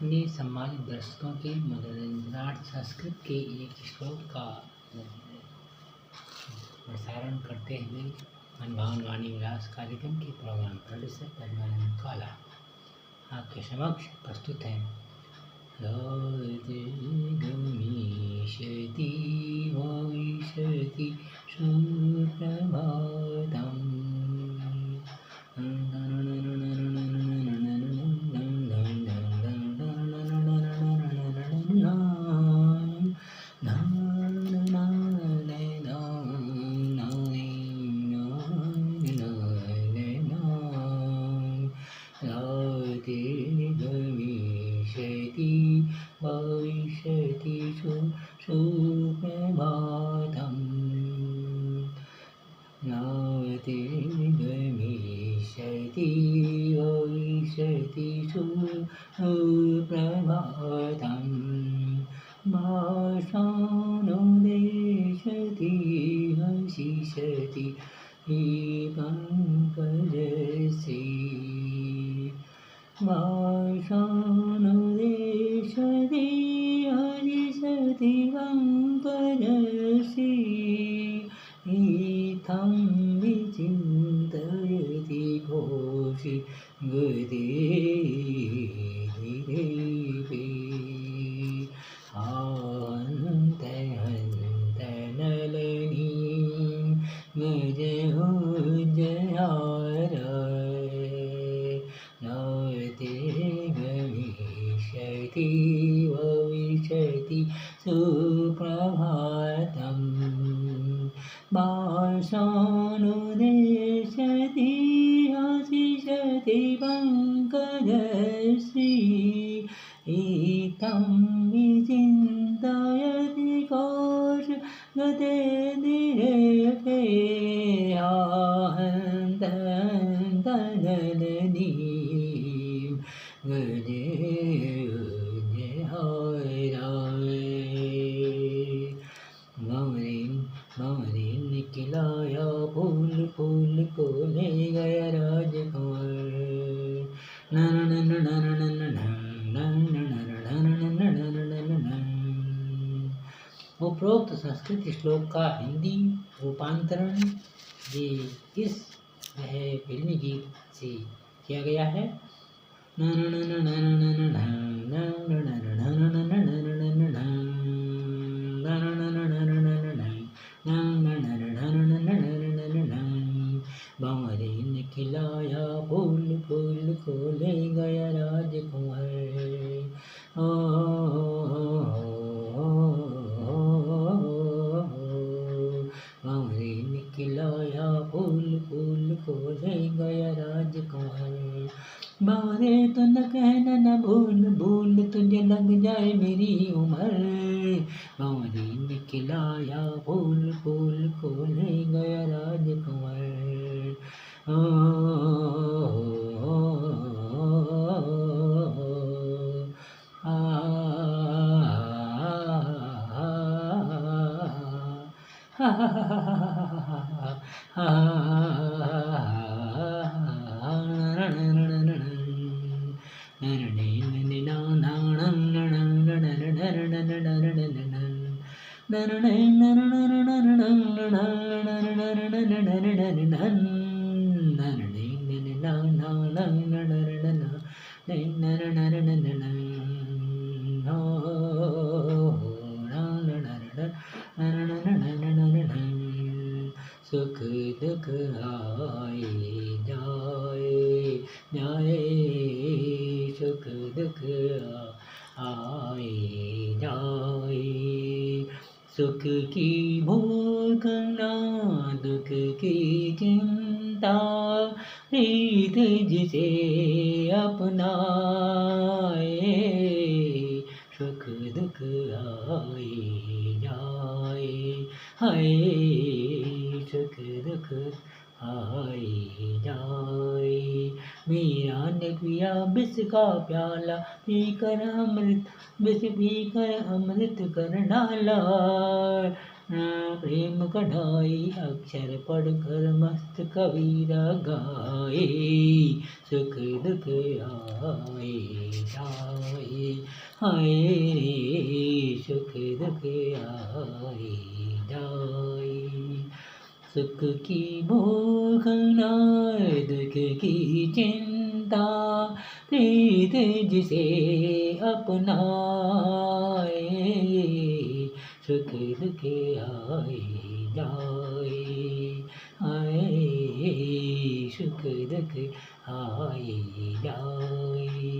अपने सम्मानित दर्शकों के मनोरंजनार्थ संस्कृत के एक श्लोक का प्रसारण करते हुए मनभावन वाणी विलास कार्यक्रम के प्रोग्राम प्रोड्यूसर परमानंद काला आपके समक्ष प्रस्तुत है। गमिष्यति भविष्यति सुप्रभातम् भविष्यति सुप्रभातम् नावति गमिष्यति भविष्यति सुप्रभातम् भाषानुदेशति हसिष्यति पङ्कजस्य भाषानुदेशति हसिष्यति पङ्कजस्य इत्थं विचिन्तयति घोषि गतिर्देवे हन्तनलिनीं गजोज्जहार नवति गमिष्यति भविष्यति सुप्रभातम् भाषानुदेशति हसिष्यति पङ्कजस्य इत्थं विचिन्तयति घोषि गतिर्देवे हन्तनलिनीं गजोज्जहार खिलाया फूल फूल को ले गया राजकुमार। उपरोक्त संस्कृत श्लोक का हिंदी रूपांतरण ये इस फिल्मी गीत से किया गया है। भंवरे ने खिलाया फूल फूल को ले गया राजकुमार। भंवरे ने खिलाया फूल फूल को ले गया राजकुमार। भंवरे तो न कहना न भूल भूल तुझे लग जाए मेरी उम्र। भंवरे ने खिलाया फूल फूल को ले गया राजकुमार। सुख दुख आए जाए सुख दुख आए जाए। सुख की भूख ना दुख की चिंता प्रीत जिसे अपनाए। सुख दुख आए जाए हाय सुख दुख आए जाए। मीरा ने पिया विष का प्याला पीकर अमृत विष पीकर अमृत कर डाला। प्रेम कढ़ाई अक्षर पढ़कर मस्त कबीरा गाए। सुख दुख आए जाए हाय रे सुख दुख आए जाए। सुख की भूख नाय दुख की चिंता, प्रीत जिसे अपनाए, सुख दुख आए जाए। आए सुख दुख आए जाए।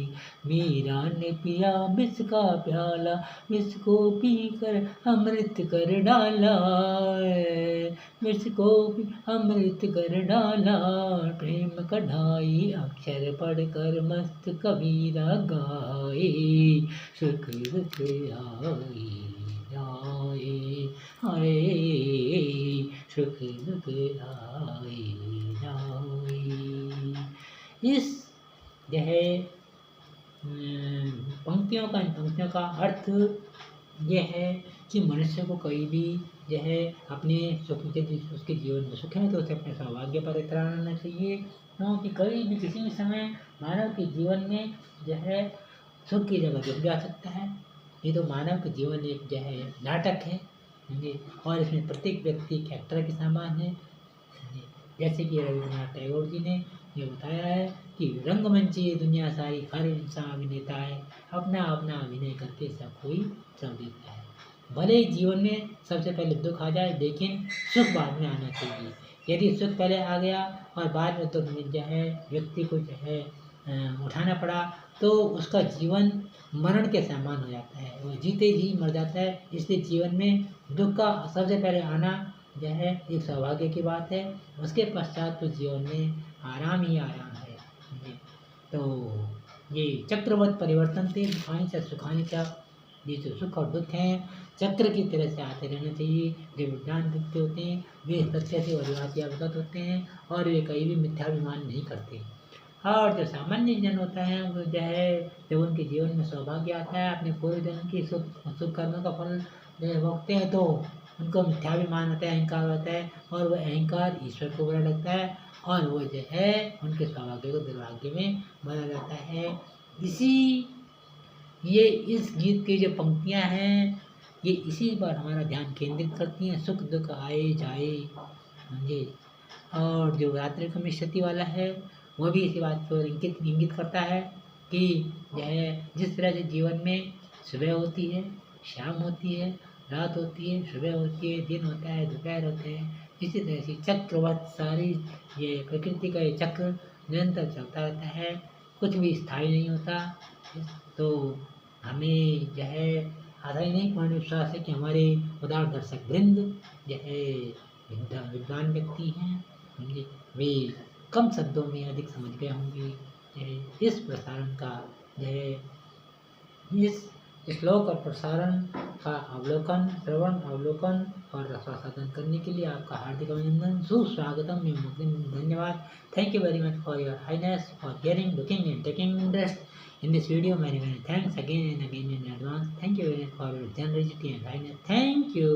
मीरा ने पिया विष का प्याला, विष को पीकर अमृत कर डाला, विष को पी अमृत कर डाला। प्रेम कढ़ाई अक्षर पढ़कर मस्त कबीरा गाए, सुख दुख आए जाए। आए सुख दुख आए जाए। इस यह पंक्तियों का अर्थ यह है कि मनुष्य को कहीं भी यह अपने सुख के उसके जीवन में सुख है तो उसे अपने सौभाग्य पर इतराना चाहिए, क्योंकि कहीं भी किसी भी समय मानव के जीवन में जो है सुख की जगह दुख जा सकता है। ये तो मानव के जीवन एक जो है नाटक है, और इसमें प्रत्येक व्यक्ति एक एक्टर के समान है। जैसे कि रविन्द्रनाथ टैगोर जी ने ये बताया है कि रंगमंच ये दुनिया सारी, हर इंसान अभिनेता है, अपना अपना अभिनय करके सब कोई सब देता है। भले ही जीवन में सबसे पहले दुख आ जाए, लेकिन सुख बाद में आना चाहिए। यदि सुख पहले आ गया और बाद में दुख मिल जाए, व्यक्ति को जो है उठाना पड़ा, तो उसका जीवन मरण के समान हो जाता है, वो जीते जी मर जाता है। इसलिए जीवन में दुख का सबसे पहले आना जो है एक सौभाग्य की बात है, उसके पश्चात तो जीवन में आराम ही आराम है। तो ये चक्रवत परिवर्तन से दुखानी से सुखानी तक ये जो सुख और दुख हैं चक्र की तरह से आते रहना चाहिए। जो विज्ञान व्यक्ति होते हैं वे सत्य से अधिवासी अवगत होते हैं और वे कहीं भी मिथ्याभिमान नहीं करते। और जो सामान्य जन होता है वो जो है जब उनके जीवन में सौभाग्य आता है, अपने पूर्व जन्म की शुभ कर्मों का फल भोगते हैं, तो उनको मिथ्याभिमान होता है, अहंकार होता है, और वह अहंकार ईश्वर को बुरा लगता है और वो जो है उनके सौभाग्य को दुर्भाग्य में बदल जाता है। ये इस गीत की जो पंक्तियाँ हैं ये इसी पर हमारा ध्यान केंद्रित करती हैं, सुख दुख आए जाए। समझे। और जो रात्रि को मिश्रति वाला है वह भी इसी बात को इंगित करता है कि यह जिस तरह से जीवन में सुबह होती है, शाम होती है, रात होती है, सुबह होती है, दिन होता है, दोपहर होते हैं, इसी तरह से चक्रवत सारी ये प्रकृति का ये चक्र निरंतर चलता रहता है, कुछ भी स्थायी नहीं होता। तो हमें जो है आशा ही नहीं पूर्ण विश्वास है कि हमारे उदार दर्शक वृंद जो है विद्वान व्यक्ति हैं, वे कम शब्दों में अधिक समझ गए होंगे। इस प्रसारण का जो है इस श्लोक और प्रसारण का अवलोकन, श्रवण, अवलोकन और रसास्वादन करने के लिए आपका हार्दिक अभिनंदन, सुस्वागतम एवं धन्यवाद। Thank you very much for your highness for hearing, looking and taking interest in this video. Many thanks again and again in advance. Thank you very much for your generosity and highness. Thank you.